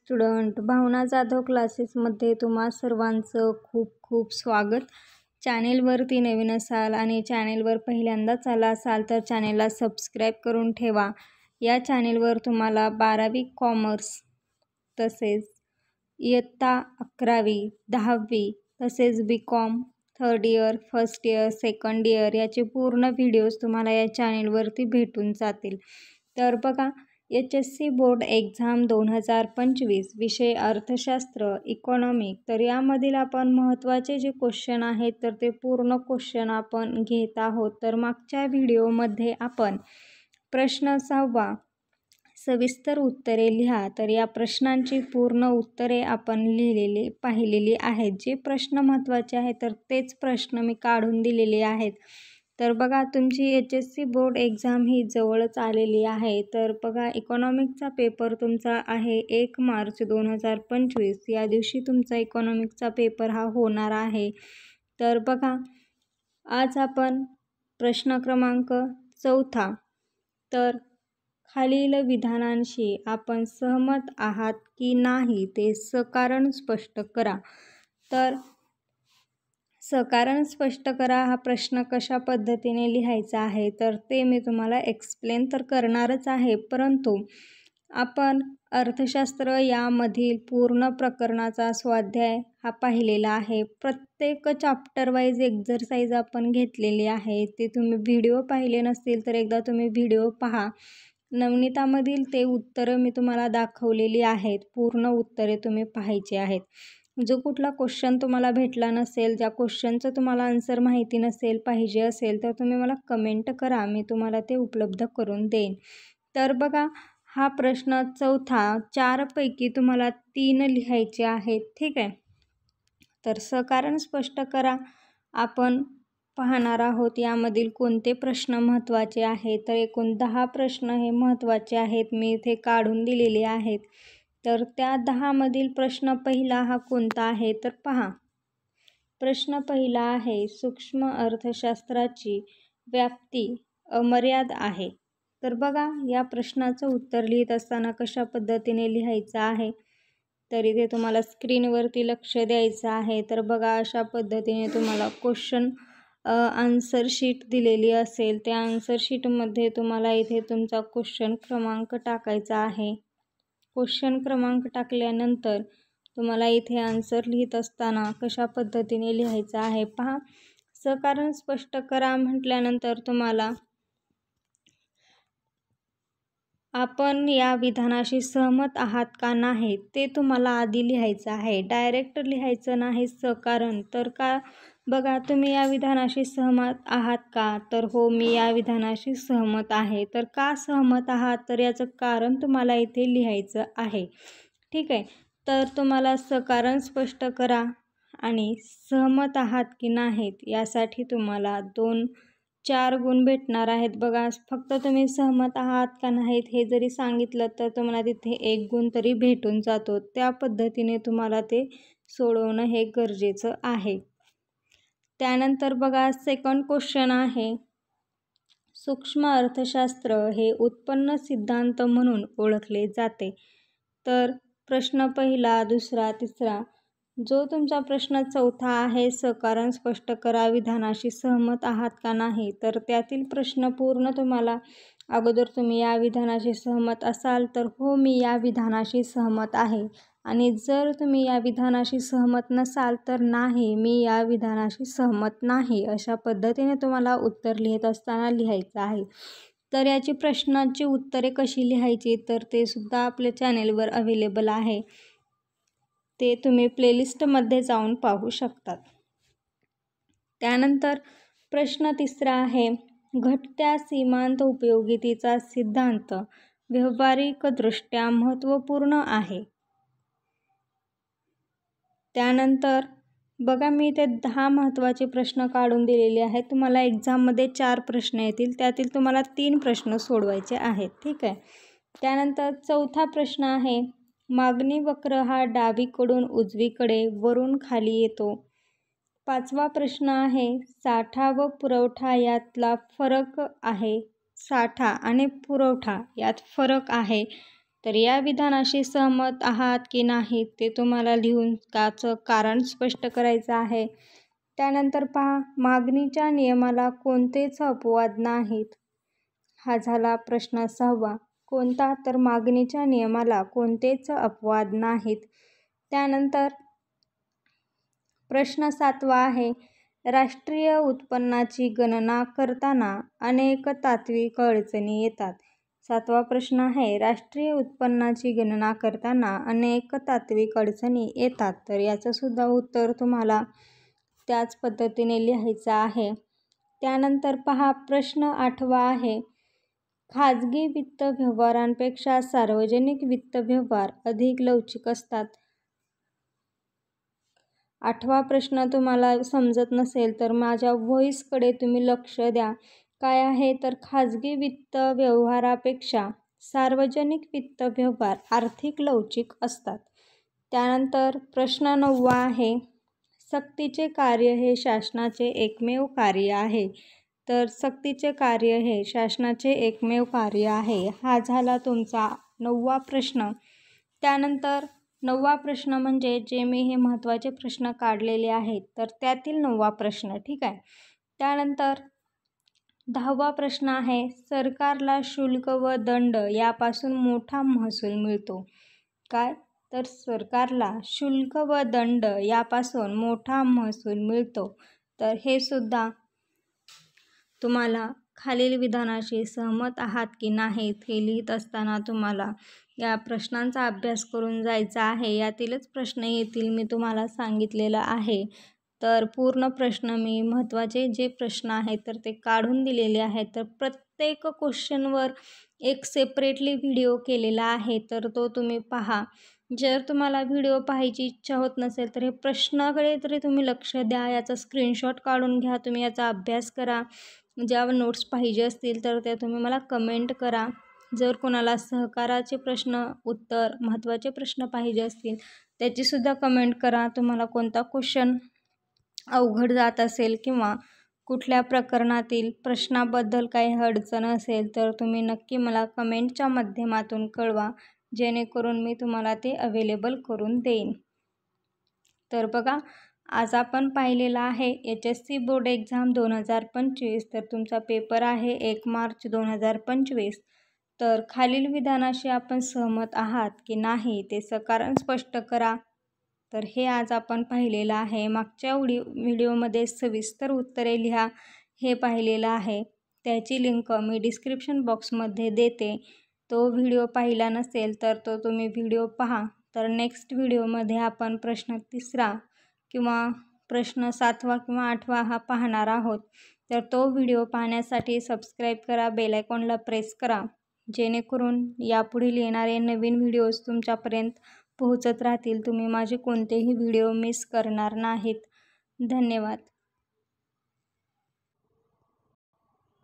Student भावना जाधव क्लासेसमध्ये तुम्हा सर्वांचं खूप खूप स्वागत. चॅनेलवरती नवीन असाल आणि चॅनेलवर पहिल्यांदाच आला असाल तर चॅनेलला सबस्क्राईब करून ठेवा. या चॅनेलवर तुम्हाला 12वी कॉमर्स तसेच इयत्ता 11वी 10वी तसेच BCom 3rd year, 1st year, 2nd year याचे पूर्ण व्हिडिओज तुम्हाला या चॅनेलवरती भेटून जातील. तर बघा, HSC बोर्ड एक्झाम 2025 विषय अर्थशास्त्र इकॉनॉमिक. तर यामधील आपण महत्त्वाचे जे क्वेश्चन आहेत तर ते पूर्ण क्वेश्चन आपण घेत आहोत. तर मागच्या व्हिडिओमध्ये आपण प्रश्न 6वा सविस्तर उत्तरे लिहा, तर या प्रश्नांची पूर्ण उत्तरे आपण पाहिलेली आहेत. जे प्रश्न महत्त्वाचे आहेत तर तेच प्रश्न मी काढून दिलेले आहेत. तर बघा, तुमची HSC बोर्ड एक्झाम ही जवळच आलेली आहे. तर बघा, इकॉनॉमिकचा पेपर तुमचा आहे 1 मार्च 2025. या दिवशी तुमचा इकॉनॉमिकचा पेपर हा होणार आहे. तर बघा, आज आपण प्रश्न क्रमांक 4. तर खालील विधानांशी आपण सहमत आहात की नाही ते सकारण स्पष्ट करा. तर सकारण स्पष्ट करा हा प्रश्न कशा पद्धतीने लिहायचा आहे तर ते मी तुम्हाला एक्सप्लेन तर करणारच आहे, परंतु आपण अर्थशास्त्र यामधील पूर्ण प्रकरणाचा स्वाध्याय हा पाहिलेला आहे. प्रत्येक चॅप्टर वाईज एक्झरसाइज आपण घेतलेली आहे. ते तुम्ही व्हिडिओ पाहिले नसतील तर एकदा तुम्ही व्हिडिओ पहा. नवनीतामधील ते उत्तरं मी तुम्हाला दाखवलेली आहेत. पूर्ण उत्तरे तुम्ही पाहायची आहेत. जो कुठला क्वेश्चन तुम्हाला भेटला नसेल, ज्या क्वेश्चनचं तुम्हाला आन्सर माहिती नसेल, पाहिजे असेल तर तुम्ही मला कमेंट करा, मी तुम्हाला ते उपलब्ध करून देईन. तर बघा, हा प्रश्न 4 4पैकी तुम्हाला 3 लिहायचे आहेत. ठीक आहे. तर सकारण स्पष्ट करा आपण पाहणार आहोत. यामधील कोणते प्रश्न महत्त्वाचे आहेत तर एकूण 10 प्रश्न हे महत्त्वाचे आहेत. मी इथे काढून दिलेले आहेत. तर त्या 10 मधील प्रश्न पहिला हा कोणता आहे तर पहा. प्रश्न पहिला आहे, सूक्ष्म अर्थशास्त्राची व्याप्ती अमर्याद आहे. तर बघा, या प्रश्नाचं उत्तर लिहित असताना कशा पद्धतीने लिहायचं आहे तर इथे तुम्हाला स्क्रीनवरती लक्ष द्यायचं आहे. तर बघा, अशा पद्धतीने तुम्हाला क्वेश्चन आन्सर शीट दिलेली असेल. त्या आन्सर शीटमध्ये तुम्हाला इथे तुमचा क्वेश्चन क्रमांक टाकायचा आहे. क्वेश्चन क्रमांक टाकल्यानंतर तुम्हाला इथे आन्सर लिहित असताना कशा पद्धतीने लिहायचं आहे पहा. सकारण स्पष्ट करा म्हटल्यानंतर तुम्हाला आपण या विधानाशी सहमत आहात का नाही ते तुम्हाला आधी लिहायचं आहे. डायरेक्ट लिहायचं नाही सकारण. तर का बघा, तुम्ही या विधानाशी सहमत आहात का तर हो, मी या विधानाशी सहमत आहे. तर का सहमत आहात तर याचं कारण तुम्हाला इथे लिहायचं आहे. ठीक आहे. तर तुम्हाला सकारण स्पष्ट करा आणि सहमत आहात की नाहीत यासाठी तुम्हाला 4 गुण भेटणार आहेत. बघा, फक्त तुम्ही सहमत आहात का नाहीत हे जरी सांगितलं तर तुम्हाला तिथे 1 गुण तरी भेटून जातो. त्या पद्धतीने तुम्हाला ते सोडवणं हे गरजेचं आहे. त्यानंतर बघा, सेकंड क्वेश्चन आहे, सूक्ष्म अर्थशास्त्र हे उत्पन्न सिद्धांत म्हणून ओळखले जाते. तर प्रश्न पहिला, दुसरा, तिसरा, जो तुमचा प्रश्न 4 आहे, सकारण स्पष्ट करा विधानाशी सहमत आहात का नाही, तर त्यातील प्रश्न पूर्ण तुम्हाला अगोदर तुम्ही या विधानाशी सहमत असाल तर हो, मी या विधानाशी सहमत आहे. आणि जर तुम्ही या विधानाशी सहमत नसाल तर नाही, मी या विधानाशी सहमत नाही. अशा पद्धतीने तुम्हाला उत्तर लिहित असताना लिहायचं आहे. तर याची प्रश्नांची उत्तरे कशी लिहायची तर ते सुद्धा आपल्या चॅनेलवर अवेलेबल आहे. ते तुम्ही प्लेलिस्टमध्ये जाऊन पाहू शकतात. त्यानंतर प्रश्न तिसरा आहे, घटत्या सीमांत उपयोगितेचा सिद्धांत व्यावहारिकदृष्ट्या महत्त्वपूर्ण आहे. त्यानंतर बघा, मी ते 10 महत्त्वाचे प्रश्न काढून दिलेले आहेत. तुम्हाला एक्झाममध्ये 4 प्रश्न येतील, त्यातील तुम्हाला 3 प्रश्न सोडवायचे आहेत. ठीक आहे. त्यानंतर 4था प्रश्न आहे, मागणी वक्र हा डावीकडून उजवीकडे वरून खाली येतो. 5वा प्रश्न आहे, साठा व पुरवठा यातला फरक आहे. साठा आणि पुरवठा यात फरक आहे. तर या विधानाशी सहमत आहात की नाही ते तुम्हाला लिहून त्याचं कारण स्पष्ट करायचं आहे. त्यानंतर पहा, मागणीच्या नियमाला कोणतेच अपवाद नाहीत. हा झाला प्रश्न 6वा. कोणता? तर मागणीच्या नियमाला कोणतेच अपवाद नाहीत. त्यानंतर प्रश्न 7वा आहे, राष्ट्रीय उत्पन्नाची गणना करताना अनेक तात्विक अडचणी येतात. 7वा प्रश्न आहे, राष्ट्रीय उत्पन्नाची गणना करताना अनेक तात्विक अडचणी येतात. तर याचं सुद्धा उत्तर तुम्हाला त्याच पद्धतीने लिहायचं आहे. त्यानंतर पहा, प्रश्न 8वा आहे, खाजगी वित्त व्यवहारांपेक्षा सार्वजनिक वित्त व्यवहार अधिक लवचिक असतात. 8वा प्रश्न तुम्हाला समजत नसेल तर माझ्या व्हॉईसकडे तुम्ही लक्ष द्या. काय आहे? तर खाजगी वित्त व्यवहारापेक्षा सार्वजनिक वित्त व्यवहार आर्थिक लवचिक असतात. त्यानंतर प्रश्न 9वा आहे, सक्तीचे कार्य हे शासनाचे एकमेव कार्य आहे. तर सक्तीचे कार्य हे शासनाचे एकमेव कार्य आहे. हा झाला तुमचा 9वा प्रश्न. त्यानंतर 9वा प्रश्न म्हणजे जे मी हे महत्त्वाचे प्रश्न काढलेले आहेत तर त्यातील 9वा प्रश्न. ठीक आहे. त्यानंतर 10वा प्रश्न आहे, सरकारला शुल्क व दंड यापासून मोठा महसूल मिळतो. काय? तर सरकारला शुल्क व दंड यापासून मोठा महसूल मिळतो. तर हे सुद्धा तुम्हाला खालील विधानाशी सहमत आहात की नाहीत हे लिहित असताना तुम्हाला या प्रश्नांचा अभ्यास करून जायचा आहे. यातीलच प्रश्न येतील मी तुम्हाला सांगितलेलं आहे. तर पूर्ण प्रश्न मी महत्त्वाचे जे प्रश्न आहेत तर ते काढून दिलेले आहेत. तर प्रत्येक क्वेश्चनवर एक सेपरेटली व्हिडिओ केलेला आहे तर तो तुम्ही पहा. जर तुम्हाला व्हिडिओ पाहायची इच्छा होत नसेल तर हे प्रश्नाकडे तरी तुम्ही लक्ष द्या, याचा स्क्रीनशॉट काढून घ्या, तुम्ही याचा अभ्यास करा. ज्या नोट्स पाहिजे असतील तर त्या तुम्ही मला कमेंट करा. जर कोणाला सहकाराचे प्रश्न उत्तर महत्त्वाचे प्रश्न पाहिजे असतील त्याचीसुद्धा कमेंट करा. तुम्हाला कोणता क्वेश्चन अवघड जात असेल किंवा कुठल्या प्रकरणातील प्रश्नाबद्दल काही अडचण असेल तर तुम्ही नक्की मला कमेंटच्या माध्यमातून कळवा, जेणेकरून मी तुम्हाला ते अवेलेबल करून देईन. तर बघा, आज आपण पाहिलेला आहे HSC बोर्ड एक्झाम 2025. तर तुमचा पेपर आहे 1 मार्च 2025. तर खालील विधानाशी आपण सहमत आहात की नाही ते कारण स्पष्ट करा. तर हे आज आपण पाहिलेलं आहे. मागच्या व्हिडिओमध्ये सविस्तर उत्तरे लिहा हे पाहिलेलं आहे. त्याची लिंक मी डिस्क्रिप्शन बॉक्समध्ये देते. तो व्हिडिओ पाहिला नसेल तर तो तुम्ही व्हिडिओ पहा. तर नेक्स्ट व्हिडिओमध्ये आपण प्रश्न 3रा किंवा प्रश्न 7वा किंवा 8वा हा पाहणार आहोत. तर तो व्हिडिओ पाहण्यासाठी सबस्क्राईब करा, बेल आयकॉनला प्रेस करा, जेणेकरून यापुढील येणारे नवीन व्हिडिओज तुमच्यापर्यंत पोहोचत राहतील. तुम्ही माझे कोणतेही व्हिडिओ मिस करणार नाहीत. धन्यवाद.